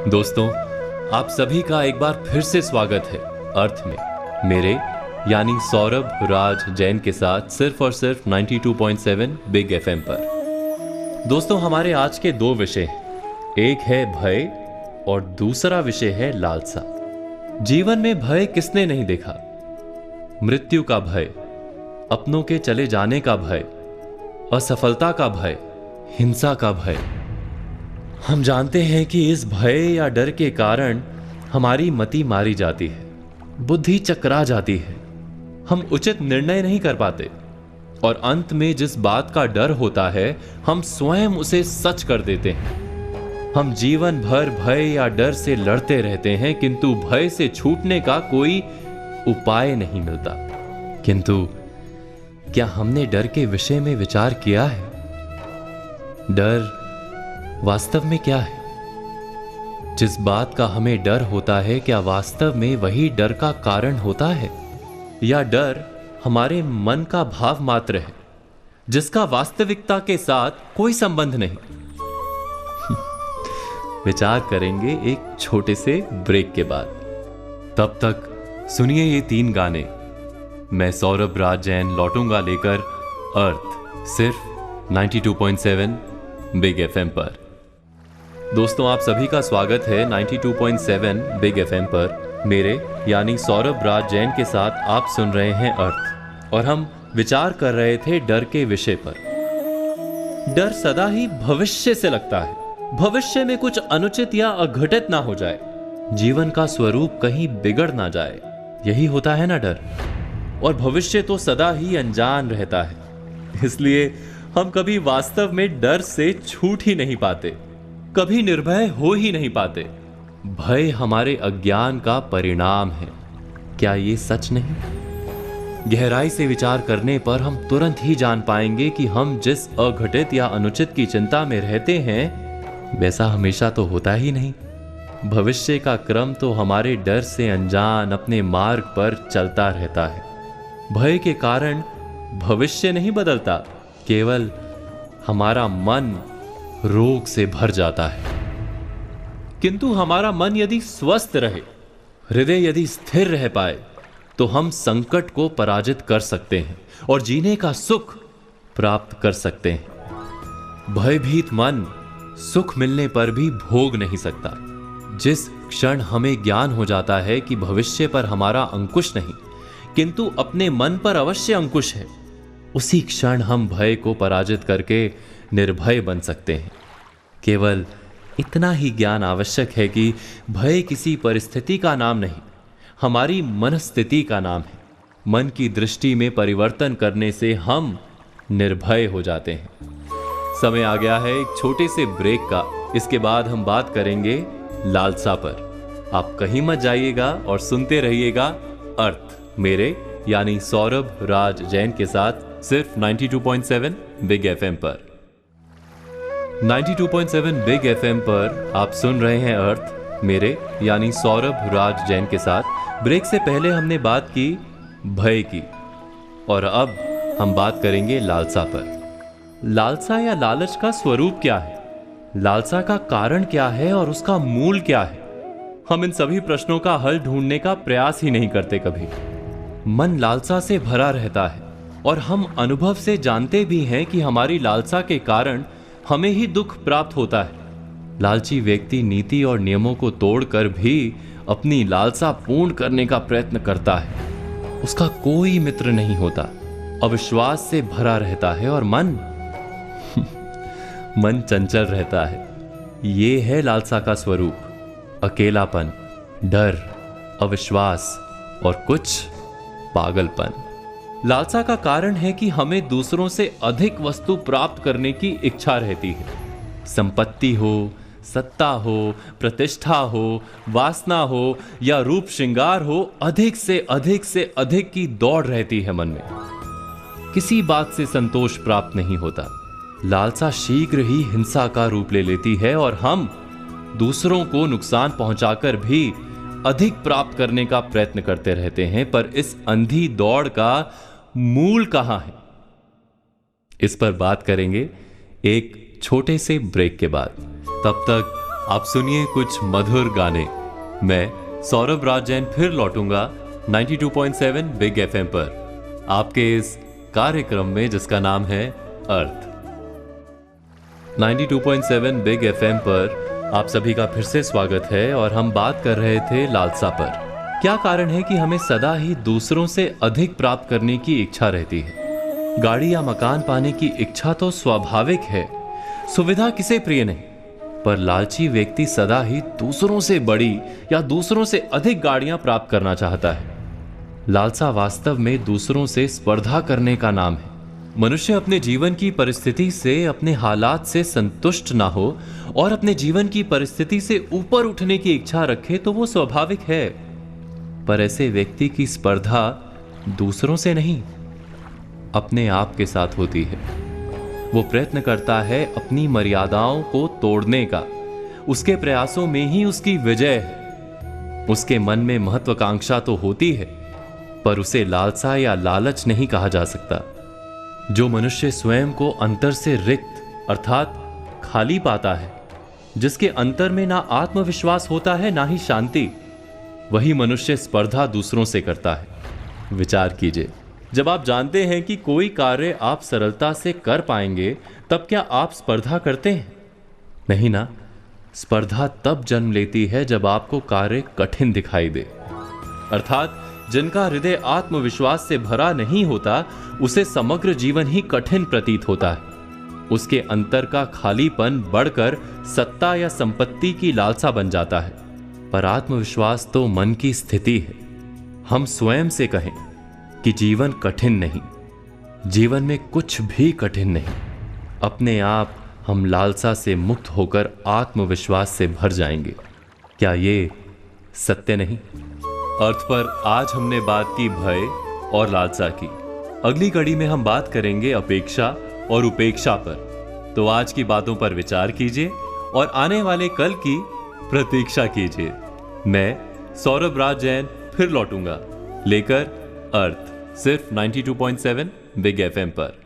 दोस्तों, आप सभी का एक बार फिर से स्वागत है अर्थ में, मेरे यानी सौरभ राज जैन के साथ सिर्फ और सिर्फ 92.7 बिग एफएम पर। दोस्तों, हमारे आज के दो विषय हैं, एक है भय और दूसरा विषय है लालसा। जीवन में भय किसने नहीं देखा? मृत्यु का भय, अपनों के चले जाने का भय, असफलता का भय, हिंसा का भय। हम जानते हैं कि इस भय या डर के कारण हमारी मति मारी जाती है, बुद्धि चकरा जाती है, हम उचित निर्णय नहीं कर पाते और अंत में जिस बात का डर होता है हम स्वयं उसे सच कर देते हैं। हम जीवन भर भय या डर से लड़ते रहते हैं, किंतु भय से छूटने का कोई उपाय नहीं मिलता। किंतु क्या हमने डर के विषय में विचार किया है? डर वास्तव में क्या है? जिस बात का हमें डर होता है, क्या वास्तव में वही डर का कारण होता है, या डर हमारे मन का भाव मात्र है जिसका वास्तविकता के साथ कोई संबंध नहीं? विचार करेंगे एक छोटे से ब्रेक के बाद। तब तक सुनिए ये 3 गाने। मैं सौरभ राज जैन लौटूंगा लेकर अर्थ, सिर्फ 92.7 बिग एफएम पर। दोस्तों, आप सभी का स्वागत है 92.7 बिग एफएम पर। मेरे यानी सौरभ राज जैन के साथ आप सुन रहे हैं अर्थ, और हम विचार कर रहे थे डर के विषय पर। डर सदा ही भविष्य से लगता है, भविष्य में कुछ अनुचित या अघटित ना हो जाए, जीवन का स्वरूप कहीं बिगड़ ना जाए, यही होता है ना डर। और भविष्य तो सदा ही अनजान रहता है, इसलिए हम कभी वास्तव में डर से छूट ही नहीं पाते, कभी निर्भय हो ही नहीं पाते। भय हमारे अज्ञान का परिणाम है, क्या ये सच नहीं? गहराई से विचार करने पर हम तुरंत ही जान पाएंगे कि हम जिस अघटित या अनुचित की चिंता में रहते हैं वैसा हमेशा तो होता ही नहीं। भविष्य का क्रम तो हमारे डर से अनजान अपने मार्ग पर चलता रहता है। भय के कारण भविष्य नहीं बदलता, केवल हमारा मन रोग से भर जाता है। किंतु हमारा मन यदि स्वस्थ रहे, हृदय यदि स्थिर रह पाए, तो हम संकट को पराजित कर सकते हैं और जीने का सुख प्राप्त कर सकते हैं। भयभीत मन सुख मिलने पर भी भोग नहीं सकता। जिस क्षण हमें ज्ञान हो जाता है कि भविष्य पर हमारा अंकुश नहीं, किंतु अपने मन पर अवश्य अंकुश है, उसी क्षण हम भय को पराजित करके निर्भय बन सकते हैं। केवल इतना ही ज्ञान आवश्यक है कि भय किसी परिस्थिति का नाम नहीं, हमारी मनस्थिति का नाम है। मन की दृष्टि में परिवर्तन करने से हम निर्भय हो जाते हैं। समय आ गया है एक छोटे से ब्रेक का। इसके बाद हम बात करेंगे लालसा पर। आप कहीं मत जाइएगा और सुनते रहिएगा अर्थ, मेरे यानी सौरभ राज जैन के साथ सिर्फ 92.7 बिग एफएम पर। 92.7 बिग एफएम पर आप सुन रहे हैं अर्थ, मेरे यानी सौरभ राज जैन के साथ। ब्रेक से पहले हमने बात की भय की, और अब हम बात करेंगे लालसा पर। लालसा या लालच का स्वरूप क्या है? लालसा का कारण क्या है और उसका मूल क्या है? हम इन सभी प्रश्नों का हल ढूंढने का प्रयास ही नहीं करते कभी। मन लालसा से भरा रहता है और हम अनुभव से जानते भी हैं कि हमारी लालसा के कारण हमें ही दुख प्राप्त होता है। लालची व्यक्ति नीति और नियमों को तोड़कर भी अपनी लालसा पूर्ण करने का प्रयत्न करता है। उसका कोई मित्र नहीं होता, अविश्वास से भरा रहता है और मन चंचल रहता है। ये है लालसा का स्वरूप, अकेलापन, डर, अविश्वास और कुछ पागलपन। लालसा का कारण है कि हमें दूसरों से अधिक वस्तु प्राप्त करने की इच्छा रहती है। संपत्ति हो, सत्ता हो, प्रतिष्ठा हो, वासना हो या रूप श्रृंगार हो, अधिक से अधिक की दौड़ रहती है मन में। किसी बात से संतोष प्राप्त नहीं होता। लालसा शीघ्र ही हिंसा का रूप ले लेती है और हम दूसरों को नुकसान पहुंचाकर भी अधिक प्राप्त करने का प्रयत्न करते रहते हैं। पर इस अंधी दौड़ का मूल कहां है, इस पर बात करेंगे एक छोटे से ब्रेक के बाद। तब तक आप सुनिए कुछ मधुर गाने। मैं सौरभ राज जैन फिर लौटूंगा 92.7 बिग एफएम पर आपके इस कार्यक्रम में जिसका नाम है अर्थ। 92.7 बिग एफएम पर आप सभी का फिर से स्वागत है और हम बात कर रहे थे लालसा पर। क्या कारण है कि हमें सदा ही दूसरों से अधिक प्राप्त करने की इच्छा रहती है? गाड़ी या मकान पाने की इच्छा तो स्वाभाविक है, सुविधा किसे प्रिय नहीं, पर लालची व्यक्ति सदा ही दूसरों से बड़ी या दूसरों से अधिक गाड़ियां प्राप्त करना चाहता है। लालसा वास्तव में दूसरों से स्पर्धा करने का नाम है। मनुष्य अपने जीवन की परिस्थिति से, अपने हालात से संतुष्ट ना हो और अपने जीवन की परिस्थिति से ऊपर उठने की इच्छा रखे तो वो स्वाभाविक है, पर ऐसे व्यक्ति की स्पर्धा दूसरों से नहीं, अपने आप के साथ होती है। वो प्रयत्न करता है अपनी मर्यादाओं को तोड़ने का। उसके प्रयासों में ही उसकी विजय है। उसके मन में महत्वाकांक्षा तो होती है, पर उसे लालसा या लालच नहीं कहा जा सकता। जो मनुष्य स्वयं को अंतर से रिक्त अर्थात खाली पाता है, जिसके अंतर में ना आत्मविश्वास होता है ना ही शांति, वही मनुष्य स्पर्धा दूसरों से करता है। विचार कीजिए, जब आप जानते हैं कि कोई कार्य आप सरलता से कर पाएंगे, तब क्या आप स्पर्धा करते हैं? नहीं ना। स्पर्धा तब जन्म लेती है जब आपको कार्य कठिन दिखाई दे, अर्थात जिनका हृदय आत्मविश्वास से भरा नहीं होता, उसे समग्र जीवन ही कठिन प्रतीत होता है। उसके अंतर का खालीपन बढ़कर सत्ता या संपत्ति की लालसा बन जाता है। पर आत्मविश्वास तो मन की स्थिति है। हम स्वयं से कहें कि जीवन कठिन नहीं, जीवन में कुछ भी कठिन नहीं, अपने आप हम लालसा से मुक्त होकर आत्मविश्वास से भर जाएंगे। क्या ये सत्य नहीं? अर्थ पर आज हमने बात की भय और लालसा की। अगली कड़ी में हम बात करेंगे अपेक्षा और उपेक्षा पर। तो आज की बातों पर विचार कीजिए और आने वाले कल की प्रतीक्षा कीजिए। मैं सौरभ राज जैन फिर लौटूंगा लेकर अर्थ, सिर्फ 92.7 बिग एफएम पर।